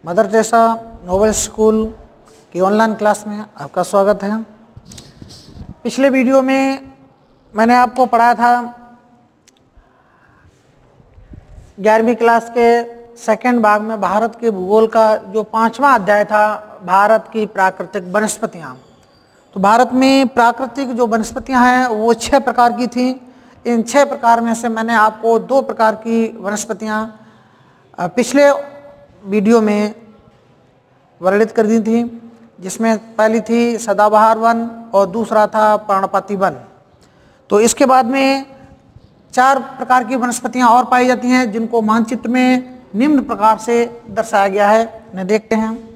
Mother Teresa Nobel school की online class में आपका स्वागत है। पिछले वीडियो में मैंने आपको पढ़ाया था 11वीं क्लास के सेकंड भाग में भारत के भूगोल का जो 5वां अध्याय था, भारत की प्राकृतिक वनस्पतियाँ। तो भारत में प्राकृतिक जो वनस्पतियाँ हैं वो 6 प्रकार की थी। इन 6 प्रकार में से मैंने आपको 2 प्रकार की वनस्पतियाँ पिछले वीडियो में वर्णित कर दी थी, जिसमें पहली थी सदाबहार वन और दूसरा था पर्णपाती वन। तो इसके बाद में 4 प्रकार की वनस्पतियां और पाई जाती हैं, जिनको मानचित्र में निम्न प्रकार से दर्शाया गया है। इन्हें देखते हैं।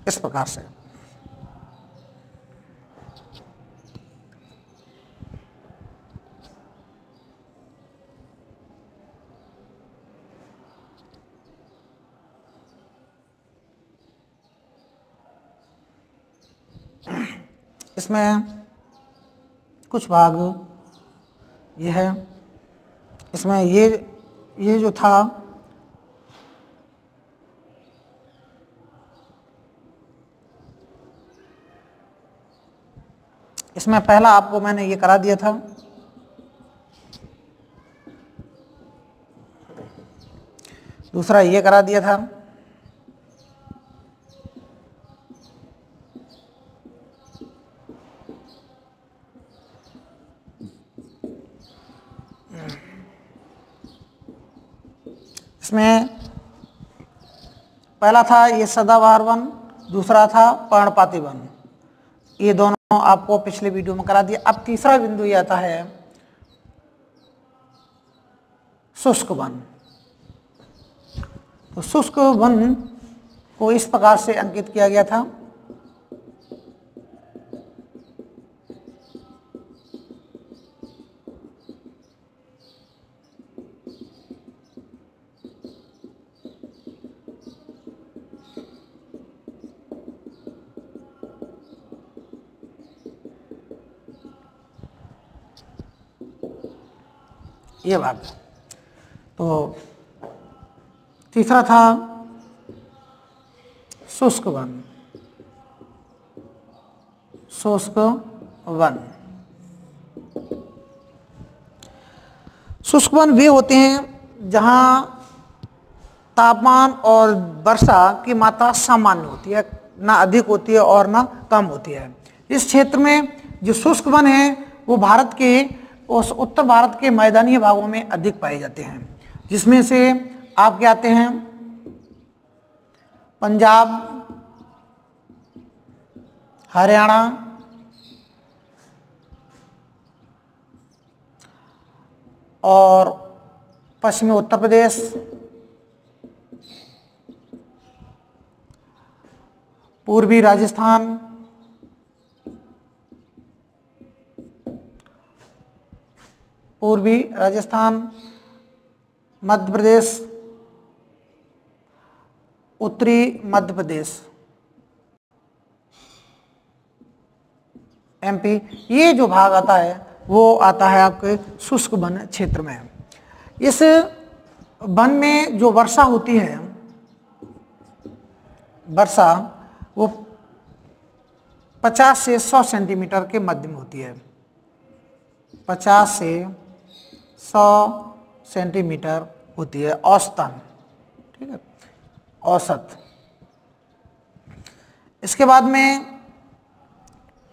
इस प्रकार से इसमें कुछ भाग ये है। इसमें ये जो था इसमें पहला आपको मैंने ये करा दिया था। दूसरा ये करा दिया था। इसमें पहला था ये सदाबहार वन, दूसरा था पर्णपाती वन। ये दोनों आपको पिछले वीडियो में करा दिया। अब तीसरा बिंदु ये आता है शुष्क वन। तो शुष्क वन को इस प्रकार से अंकित किया गया था। ये भाग। तो तीसरा था शुष्क वन। शुष्क वन शुष्क वन वे होते हैं जहां तापमान और वर्षा की मात्रा सामान्य होती है, ना अधिक होती है और ना कम होती है। इस क्षेत्र में जो शुष्क वन है वो भारत के उस उत्तर भारत के मैदानी भागों में अधिक पाए जाते हैं, जिसमें से आपके आते हैं पंजाब, हरियाणा, और पश्चिमी उत्तर प्रदेश, पूर्वी राजस्थान, मध्य प्रदेश, उत्तरी मध्य प्रदेश, एमपी। ये जो भाग आता है वो आता है आपके शुष्क वन क्षेत्र में। इस वन में जो वर्षा होती है, वर्षा वो 50 से 100 सेंटीमीटर के मध्य में होती है। 50 से 100 सेंटीमीटर होती है औसतन, ठीक है, औसत। इसके बाद में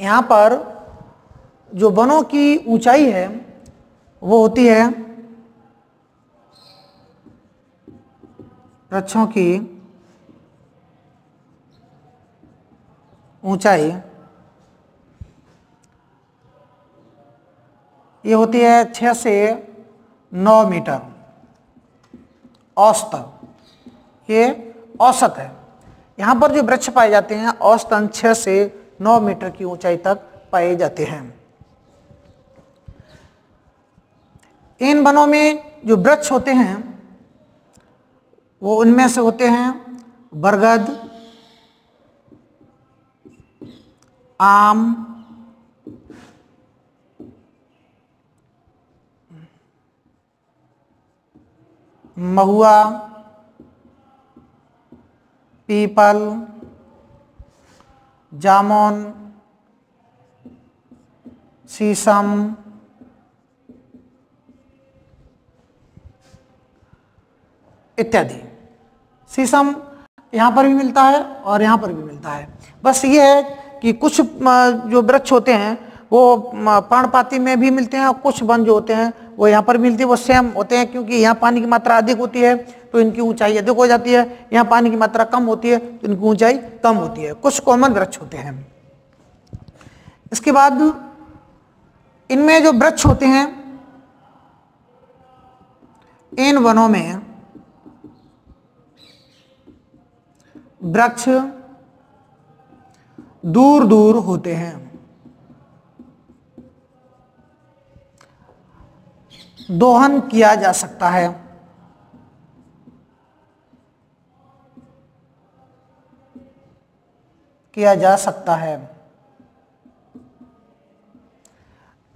यहाँ पर जो वनों की ऊंचाई है वो होती है, वृक्षों की ऊंचाई ये होती है 6 से 9 मीटर औसतन, ये औसत है। यहाँ पर जो वृक्ष पाए जाते हैं औसतन 6 से 9 मीटर की ऊंचाई तक पाए जाते हैं। इन वनों में जो वृक्ष होते हैं वो उनमें से होते हैं बरगद, आम, महुआ, पीपल, जामुन, शीशम, इत्यादि। शीशम यहाँ पर भी मिलता है और यहाँ पर भी मिलता है। बस ये है कि कुछ जो वृक्ष होते हैं वो पर्णपाती में भी मिलते हैं और कुछ वन जो होते हैं वो यहाँ पर मिलते हैं, वो सेम होते हैं, क्योंकि यहाँ पानी की मात्रा अधिक होती है तो इनकी ऊंचाई अधिक हो जाती है, यहाँ पानी की मात्रा कम होती है तो इनकी ऊंचाई कम होती है। कुछ कॉमन वृक्ष होते हैं। इसके बाद इनमें जो वृक्ष होते हैं, इन वनों में वृक्ष दूर दूर होते हैं। दोहन किया जा सकता है।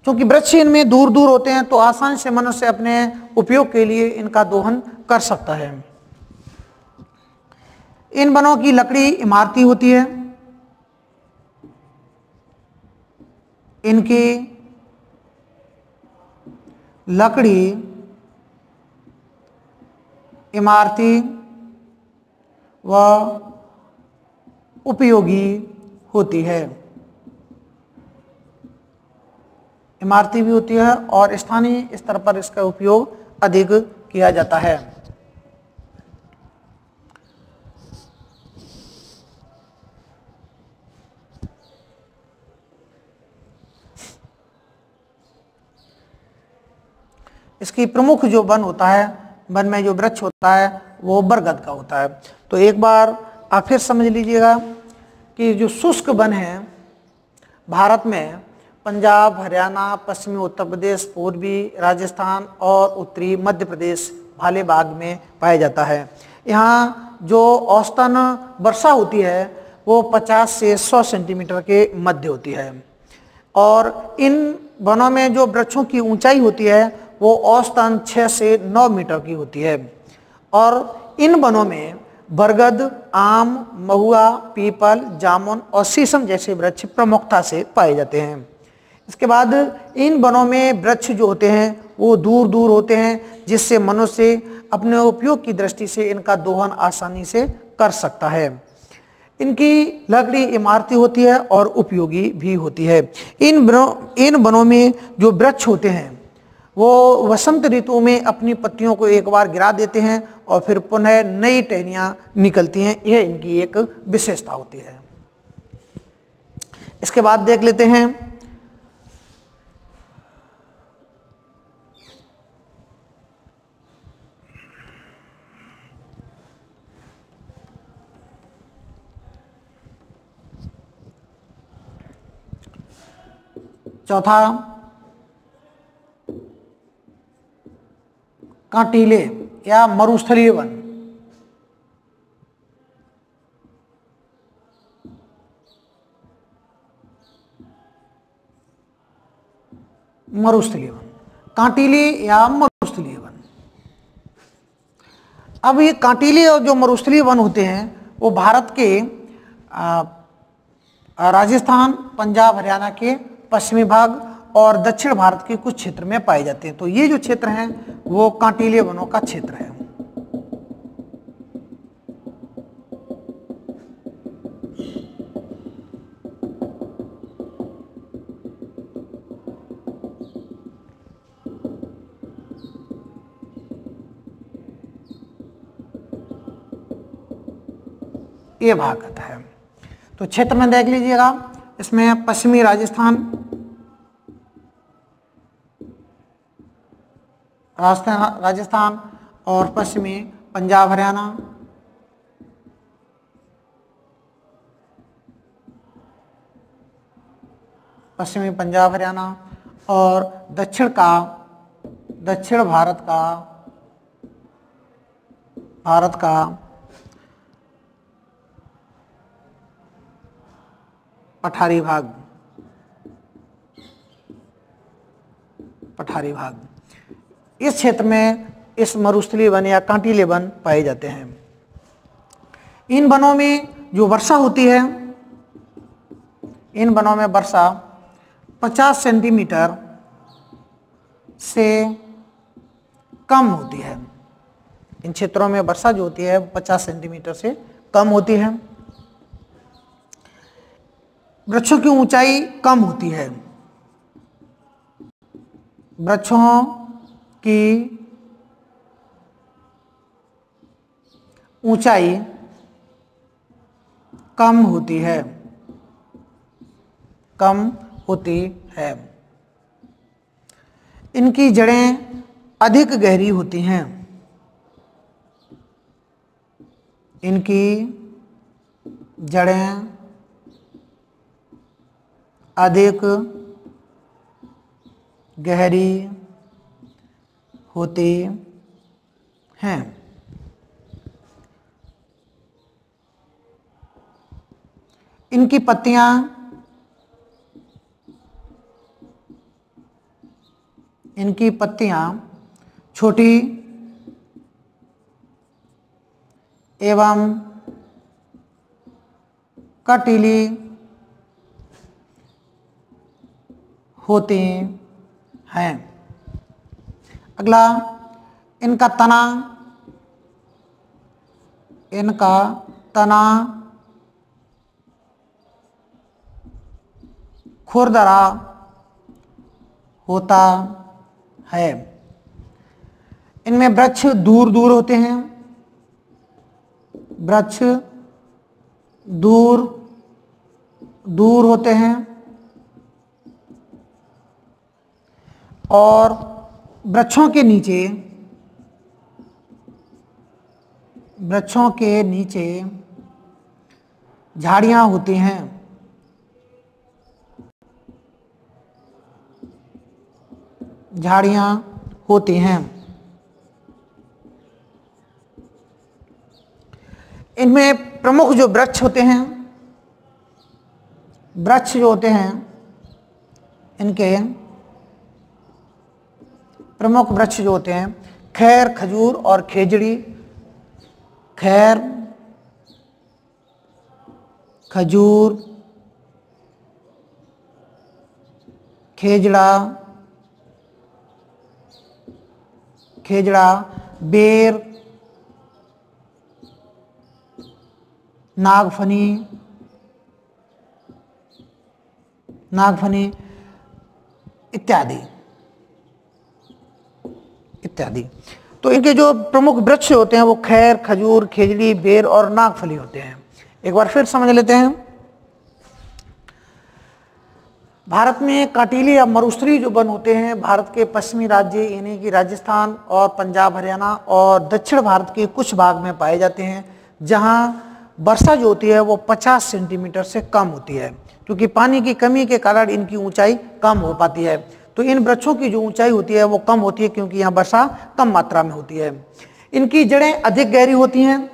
क्योंकि वृक्ष इनमें दूर दूर होते हैं तो आसानी से मनुष्य अपने उपयोग के लिए इनका दोहन कर सकता है। इन वनों की लकड़ी इमारती होती है। इनकी लकड़ी इमारती व उपयोगी होती है। इमारती भी होती है और स्थानीय स्तर पर इसका उपयोग अधिक किया जाता है। इसकी प्रमुख जो वन होता है, वन में जो वृक्ष होता है वो बरगद का होता है। तो एक बार आप फिर समझ लीजिएगा कि जो शुष्क वन है भारत में पंजाब, हरियाणा, पश्चिमी उत्तर प्रदेश, पूर्वी राजस्थान और उत्तरी मध्य प्रदेश वाले भाग में पाया जाता है। यहाँ जो औसतन वर्षा होती है वो 50 से 100 सेंटीमीटर के मध्य होती है और इन वनों में जो वृक्षों की ऊंचाई होती है वो औसतन 6 से 9 मीटर की होती है और इन वनों में बरगद, आम, महुआ, पीपल, जामुन और शीशम जैसे वृक्ष प्रमुखता से पाए जाते हैं। इसके बाद इन वनों में वृक्ष जो होते हैं वो दूर दूर होते हैं, जिससे मनुष्य अपने उपयोग की दृष्टि से इनका दोहन आसानी से कर सकता है। इनकी लकड़ी इमारती होती है और उपयोगी भी होती है। इन वनों में जो वृक्ष होते हैं वो वसंत ऋतु में अपनी पत्तियों को एक बार गिरा देते हैं और फिर पुनः नई टहनियाँ निकलती हैं। यह इनकी एक विशेषता होती है। इसके बाद देख लेते हैं चौथा, कांटीले या मरुस्थलीय वन। मरुस्थलीय वन, कांटीले या मरुस्थलीय वन। अब ये कांटीले और जो मरुस्थलीय वन होते हैं वो भारत के राजस्थान, पंजाब, हरियाणा के पश्चिमी भाग और दक्षिण भारत के कुछ क्षेत्र में पाए जाते हैं। तो ये जो क्षेत्र हैं वो कांटीले वनों का क्षेत्र है। ये भाग आता है। तो क्षेत्र में देख लीजिएगा, इसमें पश्चिमी राजस्थान, राजस्थान और पश्चिमी पंजाब हरियाणा। पश्चिमी पंजाब हरियाणा। और दक्षिण भारत का पठारी भाग। इस क्षेत्र में इस मरुस्थलीय वन या कांटीले वन पाए जाते हैं। इन वनों में जो वर्षा होती है, इन वनों में वर्षा 50 सेंटीमीटर से कम होती है। इन क्षेत्रों में वर्षा जो होती है 50 सेंटीमीटर से कम होती है। वृक्षों की ऊंचाई कम होती है। वृक्षों की ऊंचाई कम होती है। इनकी जड़ें अधिक गहरी होती हैं। इनकी जड़ें अधिक गहरी होती हैं। इनकी पत्तियां छोटी एवं कटीली होती हैं। अगला, इनका तना खुरदरा होता है। इनमें वृक्ष दूर दूर होते हैं। वृक्ष दूर दूर होते हैं और वृक्षों के नीचे झाड़ियां होती हैं। इनमें प्रमुख जो वृक्ष होते हैं, इनके प्रमुख वृक्ष जो होते हैं खैर, खजूर और खेजड़ी। खैर, खजूर, खेजड़ा, बेर, नागफनी इत्यादि। तो इनके जो प्रमुख वृक्ष होते हैं वो खैर, खजूर, खेजड़ी, बेर और नागफली होते हैं। एक बार फिर समझ लेते हैं। भारत में कांटीले या मरुस्थलीय जो वन होते हैं भारत के पश्चिमी राज्य यानी कि राजस्थान और पंजाब हरियाणा और दक्षिण भारत के कुछ भाग में पाए जाते हैं, जहां वर्षा जो होती है वो 50 सेंटीमीटर से कम होती है, क्योंकि पानी की कमी के कारण इनकी ऊंचाई कम हो पाती है। तो इन वृक्षों की जो ऊंचाई होती है वो कम होती है क्योंकि यहाँ वर्षा कम मात्रा में होती है। इनकी जड़ें अधिक गहरी होती हैं।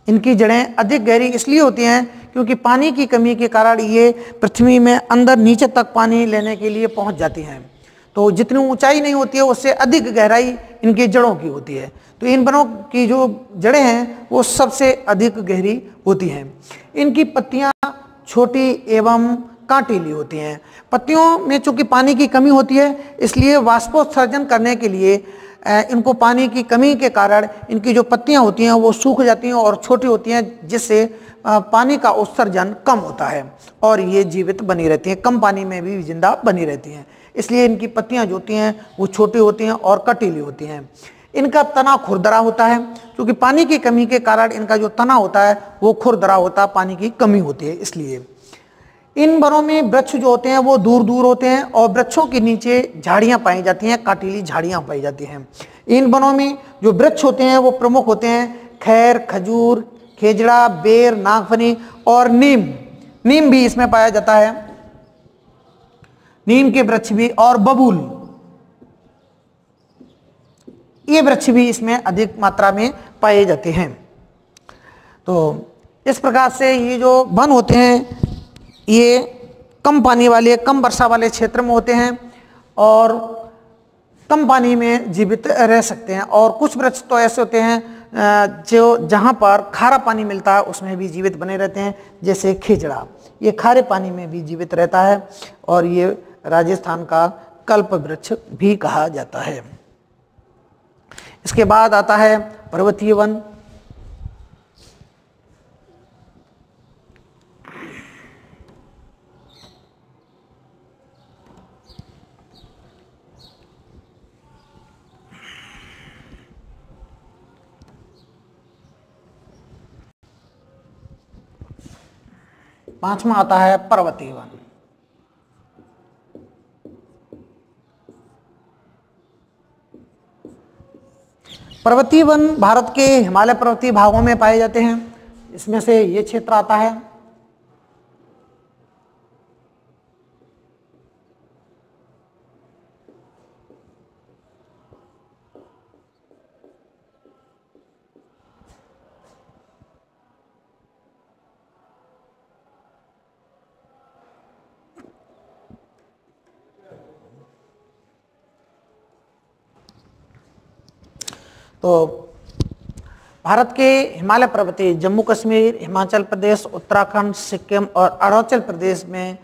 इनकी जड़ें अधिक गहरी इसलिए होती हैं क्योंकि पानी की कमी के कारण ये पृथ्वी में अंदर नीचे तक पानी लेने के लिए पहुंच जाती हैं। तो जितनी ऊंचाई नहीं होती है उससे अधिक गहराई इनकी जड़ों की होती है। तो इन वनों की जो जड़ें हैं वो सबसे अधिक गहरी होती हैं। इनकी पत्तियां छोटी एवं कांटीली होती हैं। पत्तियों में चूंकि पानी की कमी होती है इसलिए वाष्पोत्सर्जन करने के लिए इनको पानी की कमी के कारण इनकी जो पत्तियां होती हैं वो सूख जाती हैं और छोटी होती हैं, जिससे पानी का उत्सर्जन कम होता है और ये जीवित बनी रहती हैं, कम पानी में भी जिंदा बनी रहती हैं। इसलिए इनकी पत्तियां जो होती हैं वो छोटी होती हैं और कटीली होती हैं। इनका तना खुरदरा होता है, क्योंकि पानी की कमी के कारण इनका जो तना होता है वो खुरदरा होता है, पानी की कमी होती है इसलिए। इन वनों में वृक्ष जो होते हैं वो दूर दूर होते हैं और वृक्षों के नीचे झाड़ियां पाई जाती हैं, काटीली झाड़ियां पाई जाती हैं। इन वनों में जो वृक्ष होते हैं वो प्रमुख होते हैं खैर, खजूर, खेजड़ा, बेर, नागफनी और नीम। नीम भी इसमें पाया जाता है, नीम के वृक्ष भी, और बबूल, ये वृक्ष भी इसमें अधिक मात्रा में पाए जाते हैं। तो इस प्रकार से ये जो वन होते हैं ये कम पानी वाले, कम वर्षा वाले क्षेत्र में होते हैं और कम पानी में जीवित रह सकते हैं। और कुछ वृक्ष तो ऐसे होते हैं जो जहाँ पर खारा पानी मिलता है उसमें भी जीवित बने रहते हैं, जैसे खेजड़ा, ये खारे पानी में भी जीवित रहता है और ये राजस्थान का कल्प वृक्ष भी कहा जाता है। इसके बाद आता है पर्वतीय वन। पांचवा आता है पर्वतीय वन। पर्वतीय वन भारत के हिमालय पर्वतीय भागों में पाए जाते हैं। इसमें से ये क्षेत्र आता है। तो भारत के हिमालय पर्वतीय जम्मू कश्मीर, हिमाचल प्रदेश, उत्तराखंड, सिक्किम और अरुणाचल प्रदेश में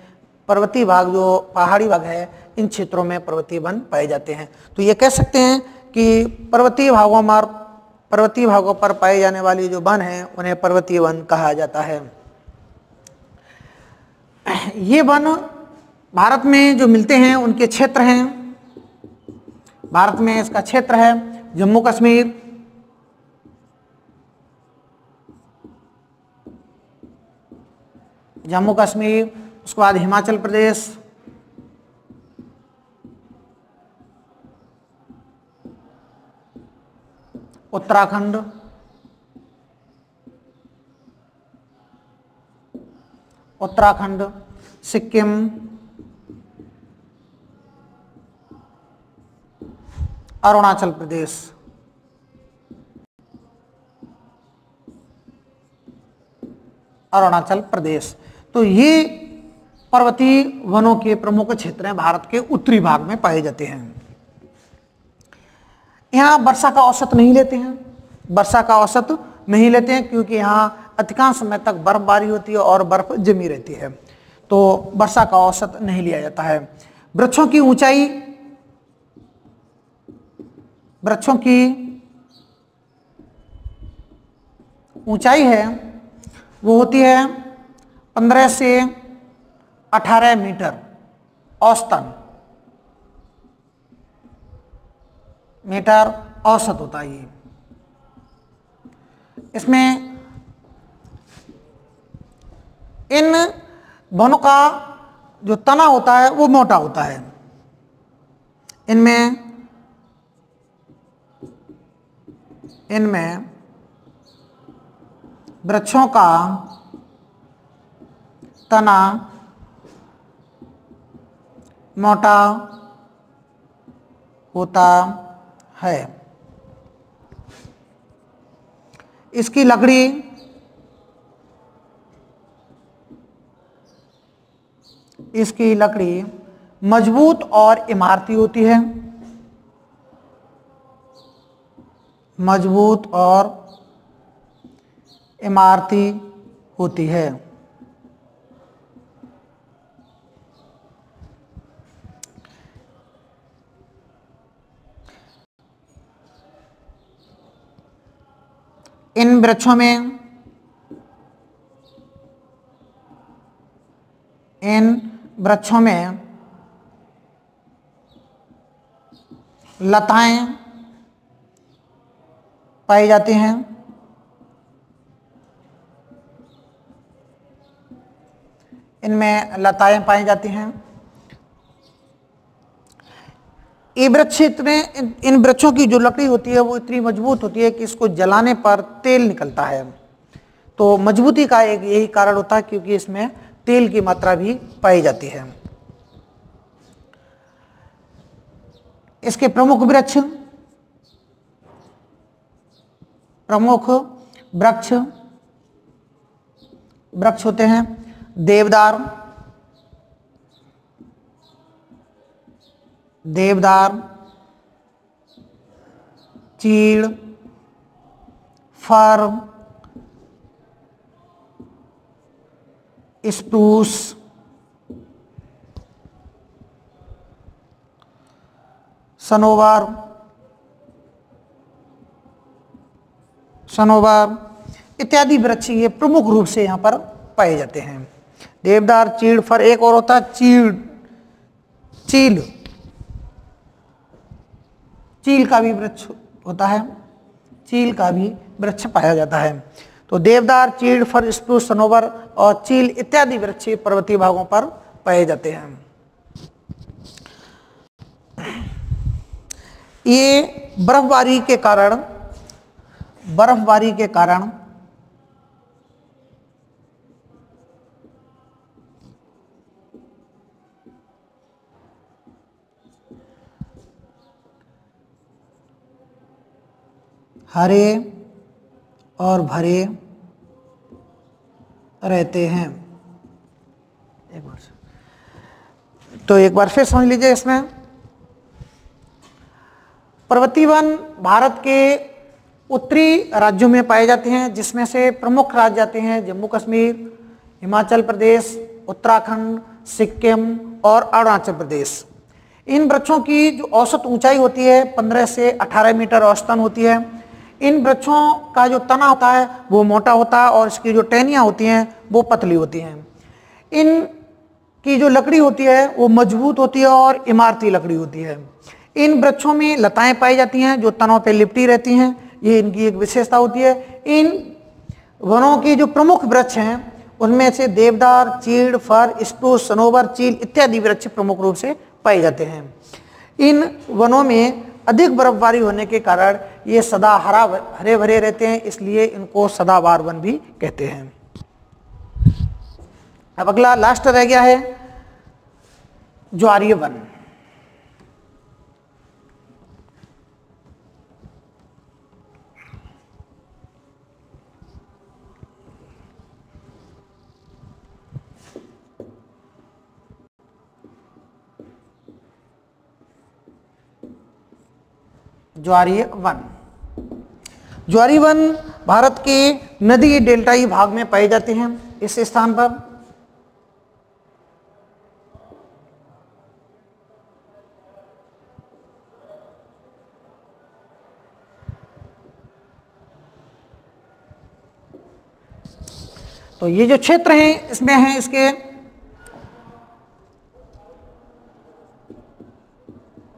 पर्वतीय भाग, जो पहाड़ी भाग है, इन क्षेत्रों में पर्वतीय वन पाए जाते हैं। तो ये कह सकते हैं कि पर्वतीय भागों पर पाए जाने वाली जो वन हैं उन्हें पर्वतीय वन कहा जाता है। ये वन भारत में जो मिलते हैं उनके क्षेत्र हैं। भारत में इसका क्षेत्र है जम्मू कश्मीर, उसके बाद हिमाचल प्रदेश, उत्तराखंड, सिक्किम, अरुणाचल प्रदेश। तो ये पर्वतीय वनों के प्रमुख क्षेत्र हैं, भारत के उत्तरी भाग में पाए जाते हैं। यहाँ वर्षा का औसत नहीं लेते हैं, क्योंकि यहाँ अधिकांश समय तक बर्फबारी होती है और बर्फ जमी रहती है, तो वर्षा का औसत नहीं लिया जाता है। वृक्षों की ऊंचाई है वो होती है 15 से 18 मीटर औसतन, औसत होता है ये। इसमें इन वनों का जो तना होता है वो मोटा होता है। इनमें वृक्षों का तना मोटा होता है। इसकी लकड़ी मजबूत और इमारती होती है। इन वृक्षों में लताएं पाई जाती हैं। इनमें लताएं पाई जाती हैं। ये वृक्ष इतने, इन वृक्षों की जो लकड़ी होती है वो इतनी मजबूत होती है कि इसको जलाने पर तेल निकलता है। तो मजबूती का एक यही कारण होता है क्योंकि इसमें तेल की मात्रा भी पाई जाती है। इसके प्रमुख वृक्ष होते हैं देवदार, चीड़, फर, स्प्रूस, सनोवर इत्यादि वृक्ष ये प्रमुख रूप से यहाँ पर पाए जाते हैं। देवदार, चीड़, फर, एक और होता है चील का भी वृक्ष होता है, चील का भी वृक्ष पाया जाता है। तो देवदार, चीड़, फर, स्प्रूस, सनोवर और चील इत्यादि वृक्ष पर्वतीय भागों पर पाए जाते हैं। ये बर्फबारी के कारण हरे और भरे रहते हैं। एक बार फिर समझ लीजिए, इसमें पर्वतीय वन भारत के उत्तरी राज्यों में पाए जाते हैं, जिसमें से प्रमुख राज्य आते हैं जम्मू कश्मीर, हिमाचल प्रदेश, उत्तराखंड, सिक्किम और अरुणाचल प्रदेश। इन वृक्षों की जो औसत ऊंचाई होती है 15 से 18 मीटर औसतन होती है। इन वृक्षों का जो तना होता है वो मोटा होता है और इसकी जो टहनियाँ होती हैं वो पतली होती हैं। इन की जो लकड़ी होती है वो मजबूत होती है और इमारती लकड़ी होती है। इन वृक्षों में लताएं पाई जाती हैं जो तनों पर लिपटी रहती हैं, ये इनकी एक विशेषता होती है। इन वनों की जो प्रमुख वृक्ष हैं उनमें से देवदार, चीड़, फर, स्प्रूस, सनोवर, चील इत्यादि वृक्ष प्रमुख रूप से पाए जाते हैं। इन वनों में अधिक बर्फबारी होने के कारण ये सदा हरे भरे रहते हैं, इसलिए इनको सदाबहार वन भी कहते हैं। अब अगला लास्ट रह गया है ज्वारीय वन। ज्वारीय वन भारत के नदी डेल्टाई भाग में पाए जाते हैं। इस स्थान पर तो ये जो क्षेत्र हैं इसमें है इसके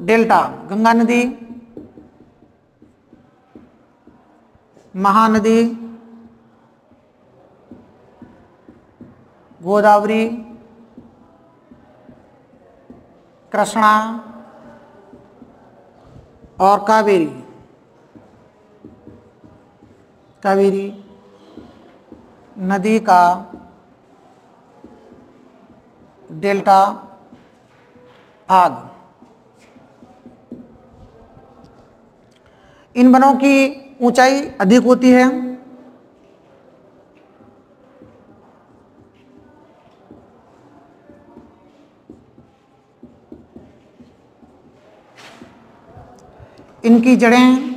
डेल्टा, गंगा नदी, महानदी, गोदावरी, कृष्णा और कावेरी नदी का डेल्टा भाग। इन वनों की ऊंचाई अधिक होती है। इनकी जड़ें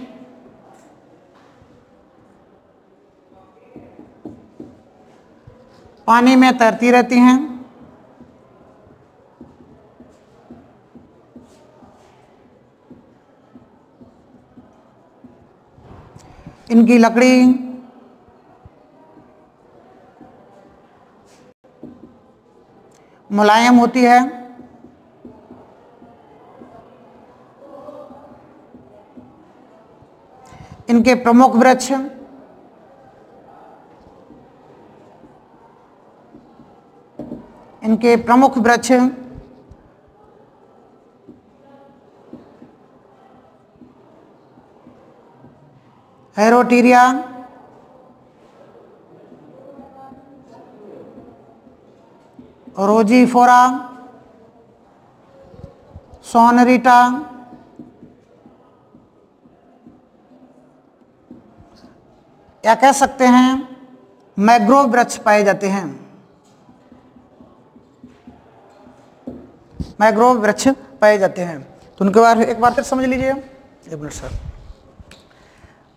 पानी में तैरती रहती हैं। इनकी लकड़ी मुलायम होती है। इनके प्रमुख वृक्ष इनके प्रमुख वृक्ष हेरोटीरिया, रोजीफोरा, सोनरीटा, या कह सकते हैं मैंग्रोव वृक्ष पाए जाते हैं। मैंग्रोव वृक्ष पाए जाते हैं। तो उनके बारे में एक बार फिर समझ लीजिए। एक मिनट सर।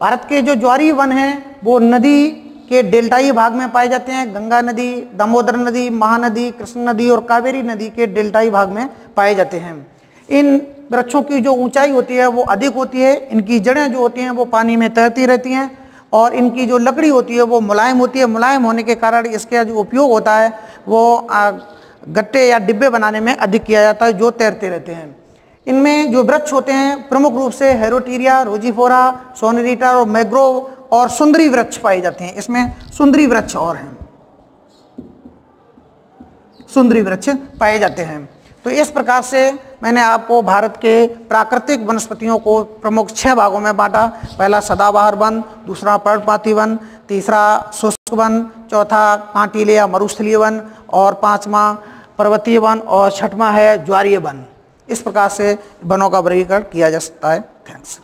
भारत के जो ज्वारीय वन हैं वो नदी के डेल्टाई भाग में पाए जाते हैं। गंगा नदी, दामोदर नदी, महानदी, कृष्ण नदी और कावेरी नदी के डेल्टाई भाग में पाए जाते हैं। इन वृक्षों की जो ऊंचाई होती है वो अधिक होती है। इनकी जड़ें जो होती हैं वो पानी में तैरती रहती हैं और इनकी जो लकड़ी होती है वो मुलायम होती है। मुलायम होने के कारण इसका जो उपयोग होता है वो गट्टे या डिब्बे बनाने में अधिक किया जाता है जो तैरते रहते हैं। इनमें जो वृक्ष होते हैं प्रमुख रूप से हेरोटीरिया, रोजीफोरा, सोनरीटा और मैंग्रोव और सुंदरी वृक्ष पाए जाते हैं। इसमें सुंदरी वृक्ष और हैं, सुंदरी वृक्ष पाए जाते हैं। तो इस प्रकार से मैंने आपको भारत के प्राकृतिक वनस्पतियों को प्रमुख 6 भागों में बांटा। पहला सदाबहार वन, दूसरा पर्णपाती वन, तीसरा शुष्क वन, चौथा कांटीले या मरुस्थलीय वन और 5वां पर्वतीय वन और 6वां है ज्वारीय वन। इस प्रकार से वनों का वर्गीकरण किया जा सकता है। थैंक्स।